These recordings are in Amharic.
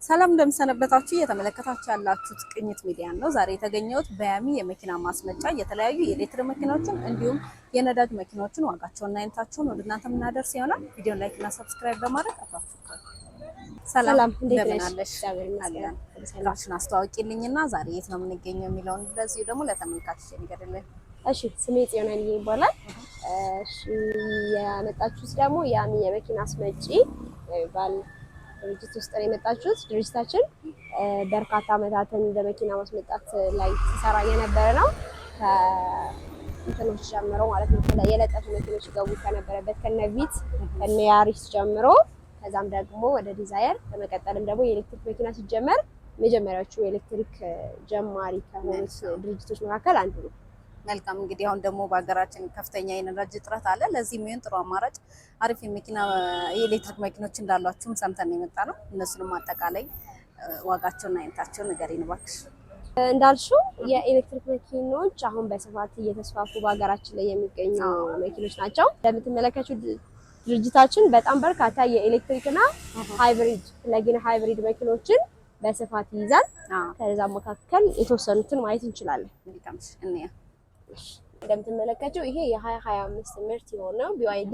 ሰላም እንደምሰነበታችሁ እየተመለከታችሁ ያላችሁት ቅኝት ሚዲያ ነው። ዛሬ የተገኘሁት በያሚ የመኪና ማስመጫ የተለያዩ የኤሌክትሪክ መኪናዎችን እንዲሁም የነዳጅ መኪናዎችን ዋጋቸውና አይነታቸውን ወደ እናንተ የምናደርስ ይሆናል። ቪዲዮን ላይክ እና ሰብስክራይብ በማድረግ አብራችሁ ሰላም እንደምን አለሽ? ራስሽን አስተዋውቂልኝና ዛሬ የት ነው የምንገኘው የሚለውን እንደዚሁ ደግሞ ለተመልካቾች ንገሪልኝ። እሺ ስሜ ጽዮን ይባላል። እሺ ያመጣችሁት ደግሞ ያሚ የመኪና አስመጪ ባል ድርጅት ውስጥ ነው የመጣችሁት። ድርጅታችን በርካታ ዓመታትን በመኪና ማስመጣት ላይ ሲሰራ የነበረ ነው። ከእንትኖች ጀምሮ ማለት ነው የለጠፉ መኪኖች ገቡ ከነበረበት ከነቪት ከነ ያሪስ ጀምሮ ከዛም ደግሞ ወደ ዲዛይር በመቀጠልም ደግሞ የኤሌክትሪክ መኪና ሲጀመር መጀመሪያዎቹ የኤሌክትሪክ ጀማሪ ከሆኑት ድርጅቶች መካከል አንዱ ነው። መልካም እንግዲህ አሁን ደግሞ በሀገራችን ከፍተኛ የነዳጅ እጥረት አለ። ለዚህ የሚሆን ጥሩ አማራጭ አሪፍ የኤሌክትሪክ መኪኖች እንዳሏችሁም ሰምተን የመጣ ነው። እነሱንም አጠቃላይ ዋጋቸውና አይነታቸውን ንገሪን እባክሽ። እንዳልሽው የኤሌክትሪክ መኪኖች አሁን በስፋት እየተስፋፉ በሀገራችን ላይ የሚገኙ መኪኖች ናቸው። እንደምትመለከቱት ድርጅታችን በጣም በርካታ የኤሌክትሪክና ሃይብሪድ ፕለጊን ሃይብሪድ መኪኖችን በስፋት ይይዛል። ከዛ መካከል የተወሰኑትን ማየት እንችላለን። እንደምትመለከቱ ይሄ የ2025 ምርት የሆነው BYD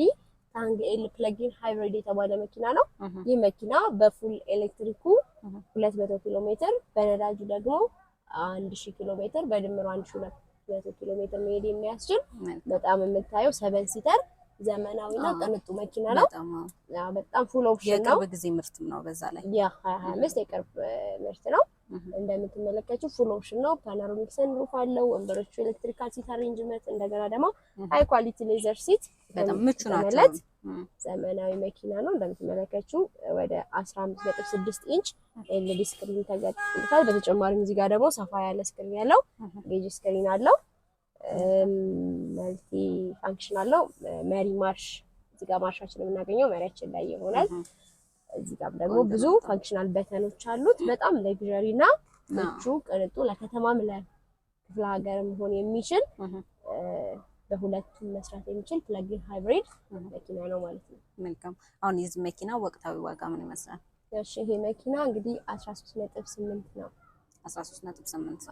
ታንግ ኤል ፕለጊን ሃይብሪድ የተባለ መኪና ነው። ይህ መኪና በፉል ኤሌክትሪኩ 200 ኪሎ ሜትር በነዳጁ ደግሞ 1000 ኪሎ ሜትር በድምሩ 1200 ኪሎ ሜትር መሄድ የሚያስችል በጣም የምታየው 7 ሲተር ዘመናዊና ቅንጡ መኪና ነው። በጣም ፉል ኦፕሽን ነው። የቅርብ ጊዜ ምርትም ነው። በዛ ላይ የ2025 የቅርብ ምርት ነው። እንደምትመለከቱ ፉል ኦፕሽን ነው። ፓኖራሚክ ሰንሩፍ አለው። ወንበሮቹ ኤሌክትሪካል ሲት አሬንጅመንት፣ እንደገና ደግሞ ሃይ ኳሊቲ ሌዘር ሲት በጣም ምቹ ናቸው። ዘመናዊ መኪና ነው። እንደምትመለከቱ ወደ 15.6 ኢንች ኤልኢዲ ስክሪን ተገጥሞለታል። በተጨማሪም እዚህ ጋር ደግሞ ሰፋ ያለ ስክሪን ያለው ጌጅ ስክሪን አለው። መልቲ ፋንክሽን አለው። መሪ ማርሽ እዚህ ጋር ማርሻችንን የምናገኘው መሪያችን ላይ ይሆናል። እዚህ ጋር ደግሞ ብዙ ፋንክሽናል በተኖች አሉት። በጣም ለግዠሪ እና ምቹ ቅንጡ ለከተማም ለክፍለ ሀገር መሆን የሚችል በሁለቱም መስራት የሚችል ፕለጊን ሃይብሪድ መኪና ነው ማለት ነው። መልካም። አሁን የዚህ መኪና ወቅታዊ ዋጋ ምን ይመስላል? እሺ ይሄ መኪና እንግዲህ 13.8 ነው። 13.8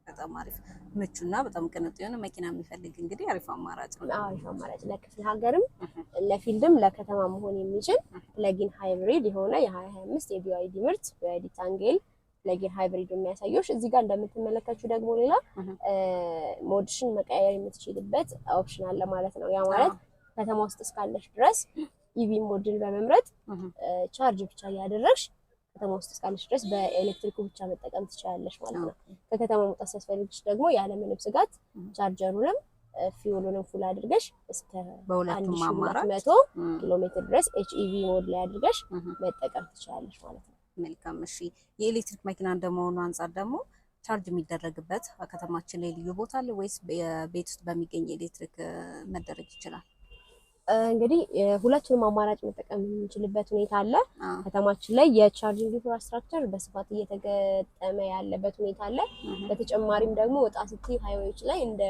በጣም አሪፍ ምቹና በጣም ቅንጡ የሆነ መኪና የሚፈልግ እንግዲህ አሪፍ አማራጭ ነው። አሪፍ አማራጭ ለክፍለ ሀገርም ለፊልድም ለከተማ መሆን የሚችል ፕለጊን ሃይብሪድ የሆነ የ2025 የBYD ምርት BYD ታንጌል ፕለጊን ሃይብሪድ የሚያሳየውሽ እዚህ ጋር እንደምትመለከቱ ደግሞ ሌላ ሞድሽን መቀየር የምትችልበት ኦፕሽን አለ ማለት ነው። ያ ማለት ከተማ ውስጥ እስካለሽ ድረስ ኢቪ ሞድን በመምረጥ ቻርጅ ብቻ ያደረግሽ ከተማ ውስጥ እስካለሽ ድረስ በኤሌክትሪኩ ብቻ መጠቀም ትችላለሽ ማለት ነው። ከከተማ መውጣት ሲያስፈልግሽ ደግሞ ያለምንም ስጋት ቻርጀሩንም ፊውሉንም ፉል አድርገሽ እስከ 1200 ኪሎ ሜትር ድረስ HEV ሞድ ላይ አድርገሽ መጠቀም ትችላለሽ ማለት ነው። መልካም። እሺ የኤሌክትሪክ መኪና እንደመሆኑ አንፃር ደግሞ ቻርጅ የሚደረግበት ከተማችን ላይ ልዩ ቦታ አለ ወይስ ቤት ውስጥ በሚገኝ ኤሌክትሪክ መደረግ ይችላል? እንግዲህ ሁለቱንም አማራጭ መጠቀም የምንችልበት ሁኔታ አለ። ከተማችን ላይ የቻርጂንግ ኢንፍራስትራክቸር በስፋት እየተገጠመ ያለበት ሁኔታ አለ። በተጨማሪም ደግሞ ወጣ ስትይ ሃይዌዎች ላይ እንደ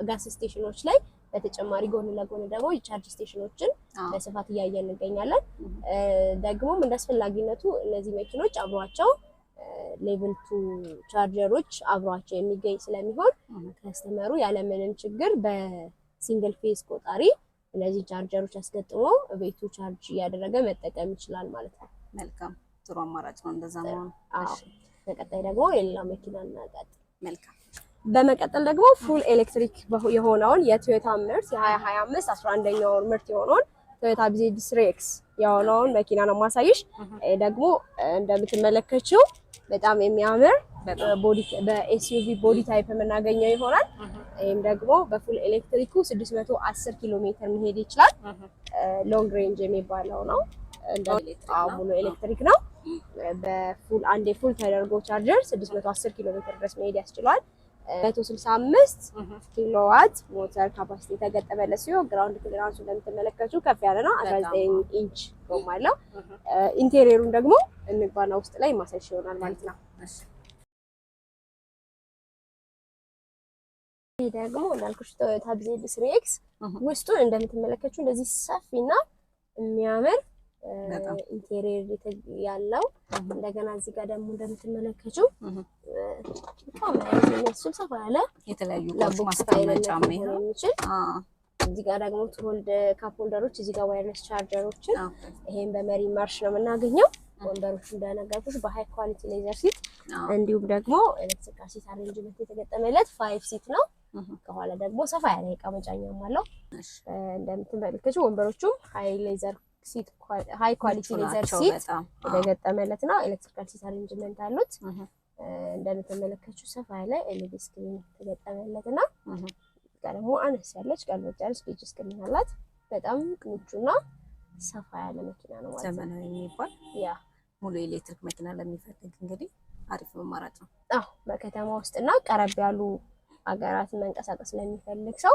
ጋስ ስቴሽኖች ላይ በተጨማሪ ጎን ለጎን ደግሞ የቻርጅ ስቴሽኖችን በስፋት እያየን እንገኛለን። ደግሞም እንዳስፈላጊነቱ እነዚህ መኪኖች አብሯቸው ሌቭል 2 ቻርጀሮች አብሯቸው የሚገኝ ስለሚሆን ከስተመሩ ያለምንም ችግር በሲንግል ፌዝ ቆጣሪ እነዚህ ቻርጀሮች አስገጥሞ ቤቱ ቻርጅ እያደረገ መጠቀም ይችላል ማለት ነው። መልካም ጥሩ አማራጭ ነው እንደዛ ነው። እሺ በቀጣይ ደግሞ የሌላ መኪና እናቀጥል። መልካም። በመቀጠል ደግሞ ፉል ኤሌክትሪክ የሆነውን የቶዮታ ምርት የ2025 11ኛው ምርት የሆነውን ቶዮታ BZ3X የሆነውን መኪና ነው ማሳይሽ። ደግሞ እንደምትመለከቺው በጣም የሚያምር በኤስዩቪ ቦዲ ታይፕ የምናገኘው ይሆናል። ይሄም ደግሞ በፉል ኤሌክትሪኩ 610 ኪሎ ሜትር መሄድ ይችላል። ሎንግ ሬንጅ የሚባለው ነው። ሙሉ ኤሌክትሪክ ነው። በፉል አንዴ ፉል ተደርጎ ቻርጀር 610 ኪሎ ሜትር ድረስ መሄድ ያስችላል። 165 ኪሎዋት ሞተር ካፓሲቲ የተገጠመለት ሲሆን ግራውንድ ክሊራንሱ እንደምትመለከቱ ከፍ ያለ ነው። 19 ኢንች ጎማ አለው። ኢንቴሪየሩን ደግሞ እንግባና ውስጥ ላይ ማሳይሽ ይሆናል ማለት ነው። ይሄ ደግሞ እንዳልኩሽ ቶዮታ BZ3X ውስጡን እንደምትመለከቱ እንደዚህ ሰፊና የሚያምር ኢንቴሪየር ያለው እንደገና እዚህ ጋር ደግሞ እንደምትመለከቱው በጣም ሰፋ ያለ የተለያዩ ቁልፍ ማስቀመጫ ነው የሚችል እዚህ ጋር ደግሞ ሆልድ ካፕ ሆልደሮች እዚህ ጋር ዋየርለስ ቻርጀሮችን ይሄን በመሪ ማርሽ ነው የምናገኘው። ወንበሮች እንደነገርኩሽ በሃይ ኳሊቲ ሌዘር ሲት እንዲሁም ደግሞ ኤሌክትሪካል ሲት አሬንጅመንት የተገጠመለት 5 ሲት ነው። ከኋላ ደግሞ ሰፋ ያለ ዕቃ መጫኛም አለው። እንደምትመለከቱው ወንበሮቹም ሃይ ኳሊቲ ሌዘር ሲት የተገጠመለት ነው። ኤሌክትሪካል ሲት አሬንጅመንት አሉት። እንደምትመለከቱው ሰፋ ያለ ኤልኢዲ ስክሪን የተገጠመለት ነው። ደግሞ አነስ ያለች ቀልበጭ ያለች ፒች ስክሪን አላት። በጣም ምቹና ሰፋ ያለ መኪና ነው ማለት ነው። ዘመናዊ የሚባል ያ ሙሉ ኤሌክትሪክ መኪና ለሚፈልግ እንግዲህ አሪፍ አማራጭ ነው። በከተማ ውስጥና ቀረብ ያሉ አገራትን መንቀሳቀስ ለሚፈልግ ሰው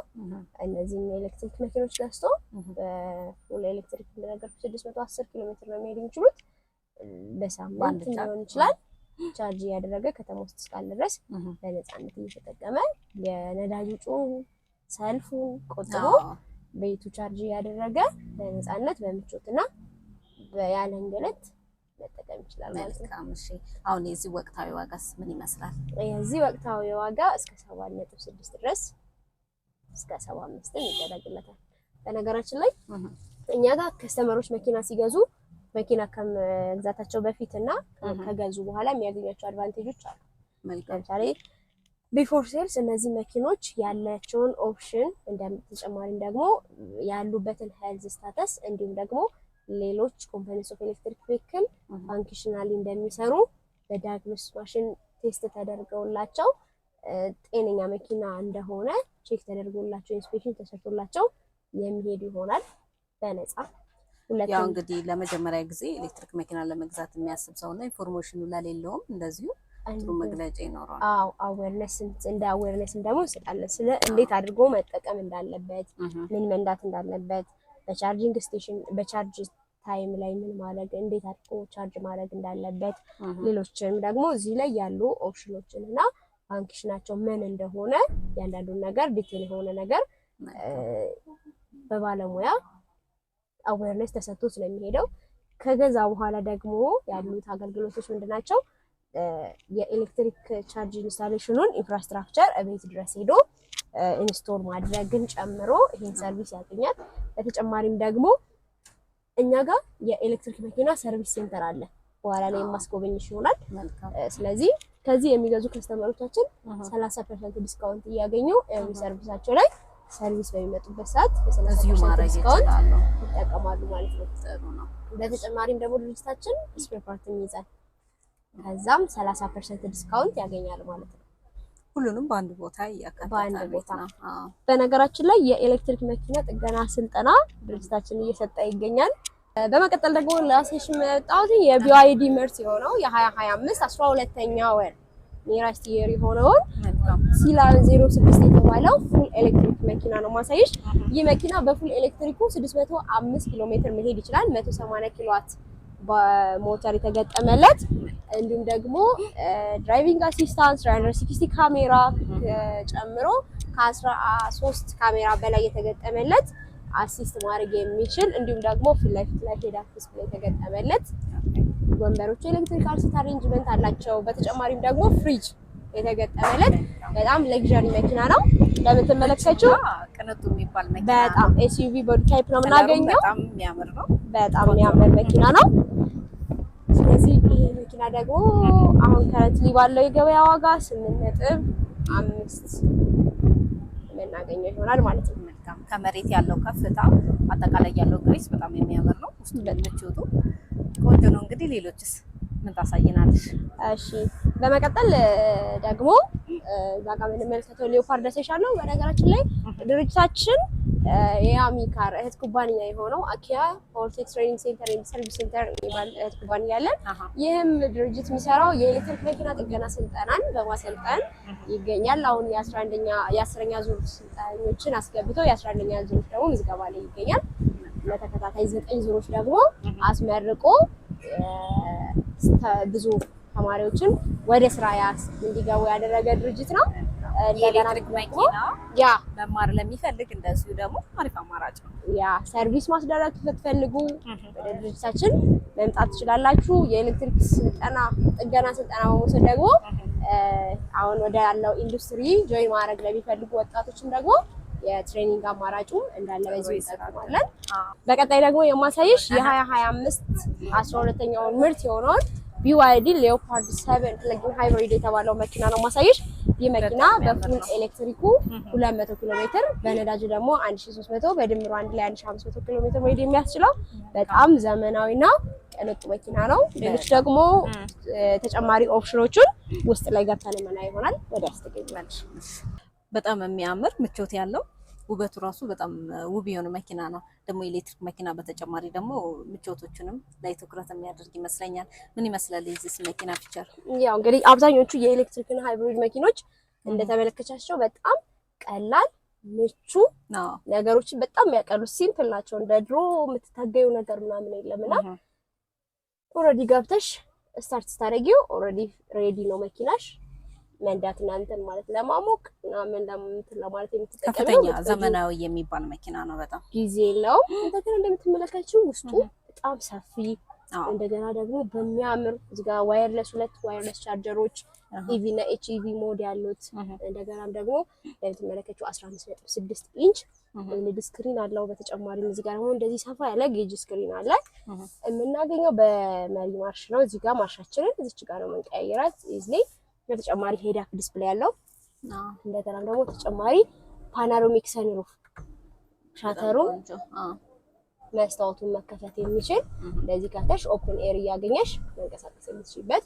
እነዚህን ኤሌክትሪክ መኪኖች ገዝቶ በፉል ኤሌክትሪክ እንደነገርኩሽ 610 ኪሎ ሜትር ነው የሚሄድ የሚችሉት። በሳምንት ሊሆን ይችላል ቻርጅ ያደረገ ከተማ ውስጥ እስካለ ድረስ በነፃነት እየተጠቀመ የነዳጅ ወጪውን ሰልፉን ቆጥቦ ቤቱ ቻርጅ ያደረገ በነፃነት በምቾትና ያለ እንግልት መጠቀም ይችላል ማለት ነው። እሺ አሁን የዚህ ወቅታዊ ዋጋስ ምን ይመስላል? የዚህ ወቅታዊ ዋጋ እስከ 7.6 ድረስ እስከ 75 ይደረግለታል። በነገራችን ላይ እኛ ጋር ከስተመሮች መኪና ሲገዙ መኪና ከመግዛታቸው በፊትና ከገዙ በኋላ የሚያገኟቸው አድቫንቴጆች አሉ። ለምሳሌ ቢፎር ሴልስ እነዚህ መኪኖች ያላቸውን ኦፕሽን እንደተጨማሪም ደግሞ ያሉበትን ሄልዝ ስታተስ እንዲሁም ደግሞ ሌሎች ኮምፖነንትስ ኦፍ ኤሌክትሪክ ቬሂክል ፋንክሽናሊ እንደሚሰሩ በዳያግኖስ ማሽን ቴስት ተደርገውላቸው ጤነኛ መኪና እንደሆነ ቼክ ተደርጎላቸው ኢንስፔክሽን ተሰርቶላቸው የሚሄዱ ይሆናል በነፃ። ያው እንግዲህ ለመጀመሪያ ጊዜ ኤሌክትሪክ መኪና ለመግዛት የሚያስብ ሰውና ኢንፎርሜሽኑ ለሌለውም እንደዚሁ ጥሩ መግለጫ ይኖራል። አዌርነስ ደግሞ እንሰጣለን ስለ እንዴት አድርጎ መጠቀም እንዳለበት፣ ምን መንዳት እንዳለበት፣ በቻርጂንግ ስቴሽን በቻርጅ ታይም ላይ ምን ማድረግ እንዴት አድርጎ ቻርጅ ማድረግ እንዳለበት፣ ሌሎችንም ደግሞ እዚህ ላይ ያሉ ኦፕሽኖችን እና ፋንክሽናቸው ምን እንደሆነ ያንዳንዱን ነገር ዲቴል የሆነ ነገር በባለሙያ አዌርነስ ተሰጥቶት ነው የሚሄደው። ከገዛ በኋላ ደግሞ ያሉት አገልግሎቶች ምንድናቸው? የኤሌክትሪክ ቻርጅ ኢንስታሌሽኑን ኢንፍራስትራክቸር እቤት ድረስ ሄዶ ኢንስቶል ማድረግን ጨምሮ ይሄን ሰርቪስ ያገኛል። በተጨማሪም ደግሞ እኛ ጋር የኤሌክትሪክ መኪና ሰርቪስ ሴንተር አለ። በኋላ ላይ የማስጎበኝሽ ይሆናል። ስለዚህ ከዚህ የሚገዙ ከስተመሮቻችን 30% ዲስካውንት እያገኙ ሰርቪሳቸው ላይ ሰርቪስ በሚመጡበት ሰዓት የ30% ዲስካውንት ይጠቀማሉ ማለት ነው። በተጨማሪም ደግሞ ድርጅታችን ስፔር ፓርት ይይዛል። ከዛም 30% ዲስካውንት ያገኛል ማለት ነው። ሁሉንም በአንድ ቦታ ያካትታል። በነገራችን ላይ የኤሌክትሪክ መኪና ጥገና ስልጠና ድርጅታችን እየሰጠ ይገኛል። በመቀጠል ደግሞ ላሴሽ መጣሁት የቢዋይዲ ምርት የሆነው የ2025 12ኛ ወር ኒራስት ይር የሆነውን ሲላን 06 የተባለው ፉል ኤሌክትሪክ መኪና ነው ማሳየሽ። ይህ መኪና በፉል ኤሌክትሪኩ 605 ኪሎ ሜትር መሄድ ይችላል። 180 ኪሎዋት በሞተር የተገጠመለት እንዲሁም ደግሞ ድራይቪንግ አሲስታንስ 360 ካሜራ ጨምሮ ከ13 ካሜራ በላይ የተገጠመለት አሲስት ማድረግ የሚችል እንዲሁም ደግሞ ፊት ለፊት ላይ ሄድ አፕ ዲስፕሌይ የተገጠመለት ወንበሮቹ ኤሌክትሪካል ሲት አሬንጅመንት አላቸው። በተጨማሪም ደግሞ ፍሪጅ የተገጠመለት በጣም ለግዠሪ መኪና ነው። እንደምትመለከቱው ቅንጡ የሚባል መኪና በጣም ኤስዩቪ ቦዲ ታይፕ ነው የምናገኘው። በጣም የሚያምር ነው። በጣም የሚያምር መኪና ነው። ስለዚህ ይሄ መኪና ደግሞ አሁን ከረንትሊ ባለው የገበያ ዋጋ 8.5 የምናገኘው ይሆናል ማለት ነው። ከመሬት ያለው ከፍታ አጠቃላይ ያለው ግሬስ በጣም የሚያምር ነው። ውስጥ ለምትወጡ ቆንጆ ነው። እንግዲህ ሌሎችስ ምን ታሳየናለሽ? እሺ በመቀጠል ደግሞ እዛ ጋር የምንመለከተው ሌኦፓርድ ደሴሻለሁ። በነገራችን ላይ ድርጅታችን የያሚ ካር እህት ኩባንያ የሆነው አኪያ ፖርቴክስ ትሬኒንግ ሴንተር ኤንድ ሰርቪስ ሴንተር የሚባል እህት ኩባንያ አለን። ይህም ድርጅት የሚሰራው የኤሌክትሪክ መኪና ጥገና ስልጠናን በማሰልጠን ይገኛል። አሁን የ10ኛ ዙር ስልጠኞችን አስገብቶ የ11ኛ ዙር ደግሞ ምዝገባ ላይ ይገኛል። ለተከታታይ 9 ዙሮች ደግሞ አስመርቆ ብዙ ተማሪዎችን ወደ ስራ እንዲገቡ ያደረገ ድርጅት ነው። የኤሌክትሪክ መኪና ያ መማር ለሚፈልግ እንደዚሁ ደግሞ አሪፍ አማራጭ ነው። ያ ሰርቪስ ማስደረግ ብትፈልጉ ወደ ድርጅታችን መምጣት ትችላላችሁ። የኤሌክትሪክ ስልጠና ጥገና ስልጠና በመውሰድ ደግሞ አሁን ወደ ያለው ኢንዱስትሪ ጆይን ማድረግ ለሚፈልጉ ወጣቶችም ደግሞ የትሬኒንግ አማራጩ እንዳለ በዚህ እንጠቀማለን። በቀጣይ ደግሞ የማሳይሽ የ2025 12ኛው ምርት የሆነውን BYD ሌኦፓርድ 7 ፕለጊን ሃይብሪድ የተባለው መኪና ነው ማሳይሽ። ይህ መኪና በፉል ኤሌክትሪኩ 200 ኪሎ ሜትር በነዳጅ ደግሞ 1300 በድምሩ አንድ ላይ 1500 ኪሎ ሜትር መሄድ የሚያስችለው በጣም ዘመናዊና ቅንጡ መኪና ነው። ሌሎች ደግሞ ተጨማሪ ኦፕሽኖችን ውስጥ ላይ ገብተን የምናይ ይሆናል። ወደ ያስተገኛለሽ። በጣም የሚያምር ምቾት ያለው ውበቱ ራሱ በጣም ውብ የሆነ መኪና ነው። ደግሞ ኤሌክትሪክ መኪና በተጨማሪ ደግሞ ምቾቶቹንም ላይ ትኩረት የሚያደርግ ይመስለኛል። ምን ይመስላል የዚህ መኪና ፊቸር? ያው እንግዲህ አብዛኞቹ የኤሌክትሪክ እና ሃይብሪድ መኪኖች እንደተመለከቻቸው በጣም ቀላል ምቹ ነገሮችን በጣም ያቀሉት ሲምፕል ናቸው። እንደ ድሮ የምትታገዩ ነገር ምናምን የለምና ኦልሬዲ ገብተሽ ስታርት ስታደርጊው ኦልሬዲ ሬዲ ነው መኪናሽ። መንዳት እና እንትን ማለት ለማሞቅ ምናምን ለማለት የምትጠቀመው ከፍተኛ ዘመናዊ የሚባል መኪና ነው። በጣም ጊዜ የለውም። እንደገና እንደምትመለከቱው ውስጡ በጣም ሰፊ እንደገና ደግሞ በሚያምር እዚህ ጋር ዋየርለስ 2 ዋየርለስ ቻርጀሮች ኢቪ እና ኤችኢቪ ሞድ ያሉት እንደገናም ደግሞ እንደምትመለከቱው 15.6 ኢንች ኤልኢዲ ስክሪን አለው። በተጨማሪም እዚህ ጋር ደግሞ እንደዚህ ሰፋ ያለ ጌጅ ስክሪን አለ። የምናገኘው በመሪ ማርሽ ነው። እዚህ ጋር ማርሻችንን እዚች ጋር ነው መንቀያየራት ኢዝሊ። በተጨማሪ ሄድ አፕ ዲስፕሌይ ያለው እንደገና ደግሞ ተጨማሪ ፓኖራሚክ ሰንሩፍ ሻተሩ መስታወቱን መከፈት የሚችል እንደዚህ ከተሽ ኦፕን ኤር እያገኘሽ መንቀሳቀስ የምትችልበት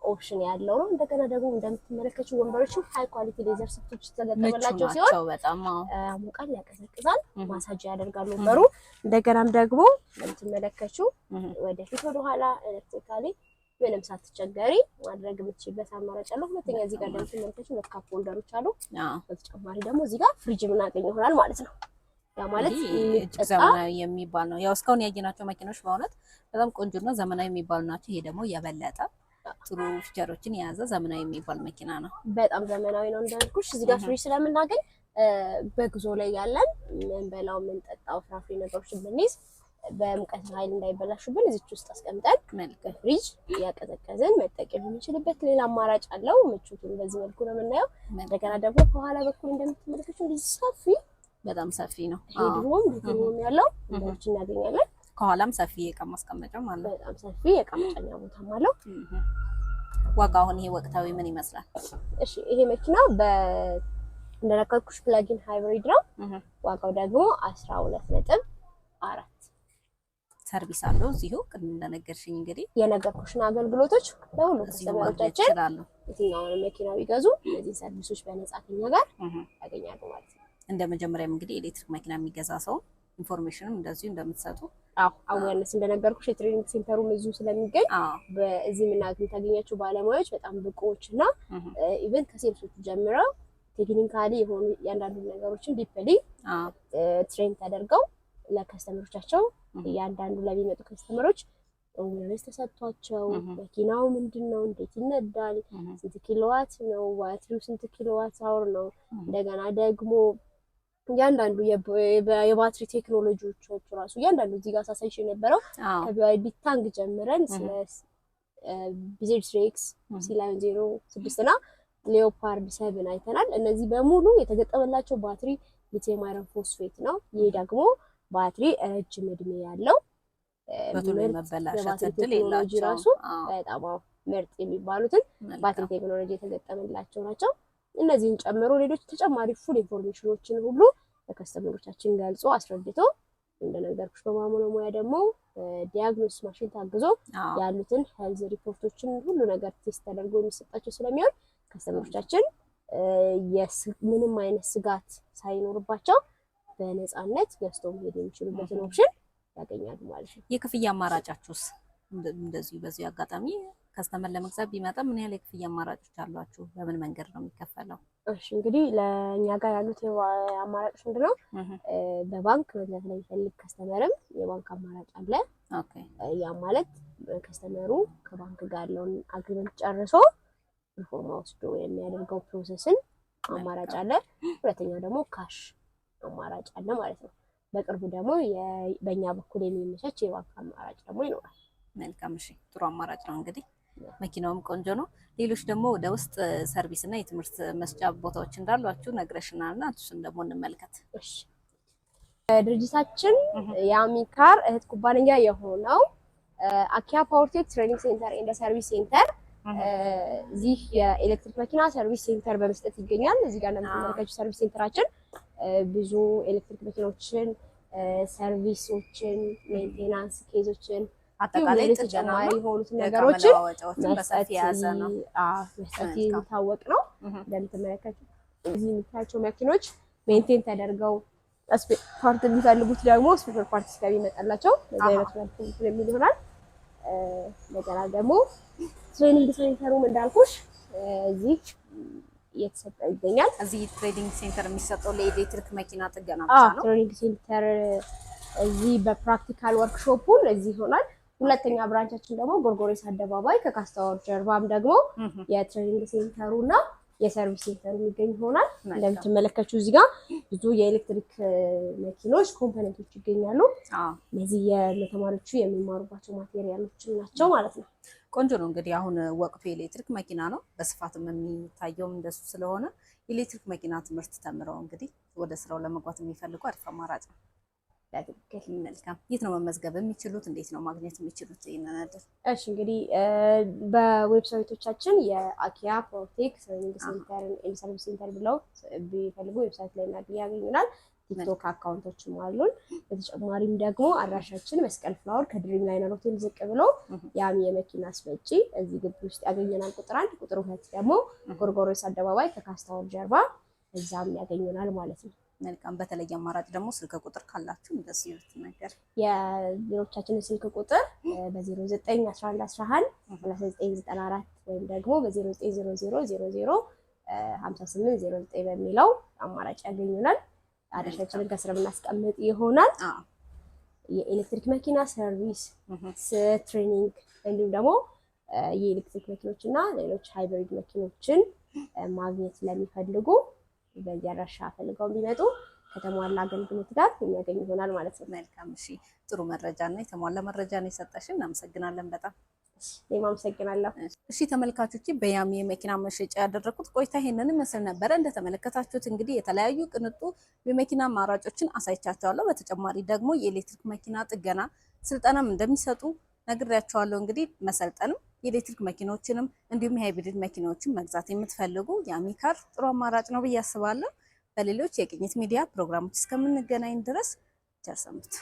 ኦፕሽን ያለው ነው። እንደገና ደግሞ እንደምትመለከቱው ወንበሮቹ ሃይ ኳሊቲ ሌዘር ሲቶች ተገጠመላቸው ሲሆን በጣም ሙቃል ያቀዘቅዛል፣ ማሳጅ ያደርጋል ወንበሩ። እንደገናም ደግሞ እንደምትመለከቱው ወደፊት ወደ ኋላ ኤሌክትሪካሊ ምንም ሳትቸገሪ ማድረግ የምትችልበት አማራጭ አለው። ሁለተኛ እዚህ ጋር እንደምትመለከቱት ሁለት ካፕ ሆልደሮች አሉ። በተጨማሪ ደግሞ እዚህ ጋር ፍሪጅ ምናገኝ ይሆናል ማለት ነው። ያ ማለት ዘመናዊ የሚባል ነው። ያው እስካሁን ያየናቸው መኪኖች በእውነት በጣም ቆንጆና ዘመናዊ የሚባሉ ናቸው። ይሄ ደግሞ የበለጠ ጥሩ ፊቸሮችን የያዘ ዘመናዊ የሚባል መኪና ነው። በጣም ዘመናዊ ነው እንዳልኩሽ። እዚህ ጋር ፍሪጅ ስለምናገኝ በጉዞ ላይ ያለን ምንበላው ምንጠጣው ፍራፍሬ ነገሮችን ብንይዝ በሙቀት ኃይል እንዳይበላሹብን እዚች ውስጥ አስቀምጠን ፍሪጅ ያቀዘቀዝን መጠቀም የምንችልበት ሌላ አማራጭ አለው። ምቾቱን በዚህ መልኩ ነው የምናየው። እንደገና ደግሞ ከኋላ በኩል እንደምትመለከቱት እንደዚህ ሰፊ በጣም ሰፊ ነው። ሄድሩም ሄድሩም ያለው እንደዚህ እናገኛለን። ከኋላም ሰፊ የእቃ ማስቀመጫ ማለት ነው። በጣም ሰፊ የእቃ መጫኛ ቦታም አለው። ዋጋው አሁን ይሄ ወቅታዊ ምን ይመስላል? እሺ ይሄ መኪና እንደነገርኩሽ ፕላጊን ሃይብሪድ ነው። ዋጋው ደግሞ 12.4 ሰርቪስ አለው እዚሁ ቅድም እንደነገርሽኝ እንግዲህ የነገርኩሽን አገልግሎቶች ለሁሉ ከስተመሮቻችን የትኛውንም መኪና ቢገዙ እነዚህ ሰርቪሶች በነፃ ከኛ ጋር ያገኛሉ ማለት ነው። እንደ መጀመሪያም እንግዲህ ኤሌክትሪክ መኪና የሚገዛ ሰው ኢንፎርሜሽንም እንደዚሁ እንደምትሰጡ አዌርነስ እንደነገርኩሽ የትሬኒንግ ሴንተሩም እዚሁ ስለሚገኝ በዚህ የምታገኛቸው ባለሙያዎች በጣም ብቁዎች እና ኢቨን ከሴልሶቹ ጀምረው ቴክኒካሊ የሆኑ እያንዳንዱ ነገሮችን ዲፕሊ ትሬን ተደርገው ለከስተመሮቻቸው እያንዳንዱ ለሚመጡ ከስተመሮች ኦዌርነስ ተሰጥቷቸው መኪናው ምንድነው፣ እንዴት ይነዳል፣ ስንት ኪሎዋት ነው፣ ባትሪው ስንት ኪሎዋት አወር ነው፣ እንደገና ደግሞ እያንዳንዱ የባትሪ ቴክኖሎጂዎች ራሱ እያንዳንዱ እዚህ ጋር ሳሳይሽ የነበረው ከቢዋይዲ ታንግ ጀምረን ስለ BZ3X C-Line 06 እና ሌኦፓርድ 7 አይተናል። እነዚህ በሙሉ የተገጠመላቸው ባትሪ ሊቲየም አይረን ፎስፌት ነው። ይሄ ደግሞ ባትሪ ረጅም እድሜ ያለው በቶሎ መበላሸት እድል የላቸው ራሱ በጣም ምርጥ የሚባሉትን ባትሪ ቴክኖሎጂ የተገጠመላቸው ናቸው። እነዚህን ጨምሮ ሌሎች ተጨማሪ ፉል ኢንፎርሜሽኖችን ሁሉ ለከስተመሮቻችን ገልጾ አስረድቶ እንደነገርኩሽ በማሙያ ደግሞ ዲያግኖስ ማሽን ታግዞ ያሉትን ሄልዝ ሪፖርቶችን ሁሉ ነገር ቴስት ተደርጎ የሚሰጣቸው ስለሚሆን ከስተመሮቻችን ምንም አይነት ስጋት ሳይኖርባቸው በነፃነት ገዝተው መሄድ የሚችሉበትን ኦፕሽን ያገኛሉ ማለት ነው። የክፍያ አማራጫችሁስ እንደዚሁ በዚህ አጋጣሚ ከስተመር ለመግዛት ቢመጣ ምን ያህል የክፍያ አማራጮች አሏችሁ? በምን መንገድ ነው የሚከፈለው? እሺ እንግዲህ ለኛ ጋር ያሉት አማራጮች ምንድነው? በባንክ መግዛት ለሚፈልግ ከስተመርም የባንክ አማራጭ አለ። ያ ማለት ከስተመሩ ከባንክ ጋር ያለውን አግሪመንት ጨርሶ ኢንፎርማ ወስዶ የሚያደርገው ፕሮሰስን አማራጭ አለ። ሁለተኛው ደግሞ ካሽ አማራጭ አለ ማለት ነው። በቅርቡ ደግሞ በእኛ በኩል የሚመቻች የባንክ አማራጭ ደግሞ ይኖራል። መልካም እሺ፣ ጥሩ አማራጭ ነው። እንግዲህ መኪናውም ቆንጆ ነው። ሌሎች ደግሞ ወደ ውስጥ ሰርቪስ እና የትምህርት መስጫ ቦታዎች እንዳሏችሁ ነግረሽናል እና እሱን ደግሞ እንመልከት። እሺ፣ ድርጅታችን የአሚካር እህት ኩባንያ የሆነው አኪያ ፓወርቴክ ትሬኒንግ ሴንተር ኤንድ ሰርቪስ ሴንተር እዚህ የኤሌክትሪክ መኪና ሰርቪስ ሴንተር በመስጠት ይገኛል። እዚህ ጋር እንደምትመለከቱ ሰርቪስ ሴንተራችን ብዙ ኤሌክትሪክ መኪኖችን፣ ሰርቪሶችን፣ ሜንቴናንስ ኬዞችን አጠቃላይ ተጨማሪ የሆኑትን ነገሮችን መስጠት የሚታወቅ ነው። እንደምትመለከቱ እዚህ የምታያቸው መኪኖች ሜንቴን ተደርገው ፓርት የሚፈልጉት ደግሞ ስፔር ፓርት እስከሚመጣላቸው በዚህ አይነት መልኩ የሚል ይሆናል። እንደገና ደግሞ ትሬኒንግ ሴንተሩም እንዳልኩሽ እዚህ እየተሰጠ ይገኛል። እዚህ ትሬኒንግ ሴንተር የሚሰጠው ለኤሌክትሪክ መኪና ጥገና ብቻ ነው። ትሬኒንግ ሴንተር እዚህ በፕራክቲካል ወርክሾፑን እዚህ ይሆናል። ሁለተኛ ብራንቻችን ደግሞ ጎርጎሬስ አደባባይ ከካስታወር ጀርባም ደግሞ የትሬኒንግ ሴንተሩ እና የሰርቪስ ሴንተሩ የሚገኝ ይሆናል። እንደምትመለከቱ እዚህ ጋር ብዙ የኤሌክትሪክ መኪኖች ኮምፖነንቶች ይገኛሉ። እነዚህ የተማሪዎቹ የሚማሩባቸው ማቴሪያሎች ናቸው ማለት ነው። ቆንጆ ነው። እንግዲህ አሁን ወቅቱ የኤሌክትሪክ መኪና ነው፣ በስፋትም የሚታየውም እንደሱ ስለሆነ የኤሌክትሪክ መኪና ትምህርት ተምረው እንግዲህ ወደ ስራው ለመግባት የሚፈልጉ አሪፍ አማራጭ ነው። መልካም። የት ነው መመዝገብ የሚችሉት? እንዴት ነው ማግኘት የሚችሉት ይሄንን አይደል? እሺ እንግዲህ በዌብሳይቶቻችን የአኪያ ፓወርቴክ ትሬኒንግ ሴንተር ኤንድ ሰርቪስ ሴንተር ብለው ቢፈልጉ ዌብሳይት ላይ ያገኙናል። ቲክቶክ አካውንቶችም አሉን። በተጨማሪም ደግሞ አድራሻችን መስቀል ፍላወር ከድሪም ላይነር ሆቴል ዝቅ ብሎ ያሚ የመኪና አስመጪ እዚህ ግቢ ውስጥ ያገኘናል። ቁጥር 1 ቁጥር 2 ደግሞ ጎርጎሮስ አደባባይ ከካስታወር ጀርባ እዛም ያገኙናል ማለት ነው። መልካም። በተለየ አማራጭ ደግሞ ስልክ ቁጥር ካላችሁ እንደዚህ ነገር የቢሮዎቻችንን ስልክ ቁጥር በ091111 3994 ወይም ደግሞ በ0900005809 በሚለው አማራጭ ያገኙናል። አድራሻችንን ከስር ብናስቀምጥ ይሆናል። የኤሌክትሪክ መኪና ሰርቪስ፣ ትሬኒንግ እንዲሁም ደግሞ የኤሌክትሪክ መኪኖች እና ሌሎች ሃይብሪድ መኪኖችን ማግኘት ለሚፈልጉ በዚህ አድራሻ ፈልገው ቢመጡ ከተሟላ አገልግሎት ጋር የሚያገኙ ይሆናል ማለት ነው። መልካም። እሺ፣ ጥሩ መረጃ እና የተሟላ መረጃ ነው የሰጠሽን። እናመሰግናለን በጣም። እኔም አመሰግናለሁ። እሺ ተመልካቾች፣ በያሚ የመኪና መሸጫ ያደረኩት ቆይታ ይሄንን ይመስል ነበረ። እንደተመለከታችሁት እንግዲህ የተለያዩ ቅንጡ የመኪና አማራጮችን አሳይቻቸዋለሁ። በተጨማሪ ደግሞ የኤሌክትሪክ መኪና ጥገና ስልጠናም እንደሚሰጡ ነግሬያቸዋለሁ። እንግዲህ መሰልጠንም የኤሌክትሪክ መኪኖችንም እንዲሁም የሃይብሪድ መኪናዎችን መግዛት የምትፈልጉ የአሚካር ጥሩ አማራጭ ነው ብዬ አስባለሁ። በሌሎች የቅኝት ሚዲያ ፕሮግራሞች እስከምንገናኝ ድረስ ቸር ሰንብቱ።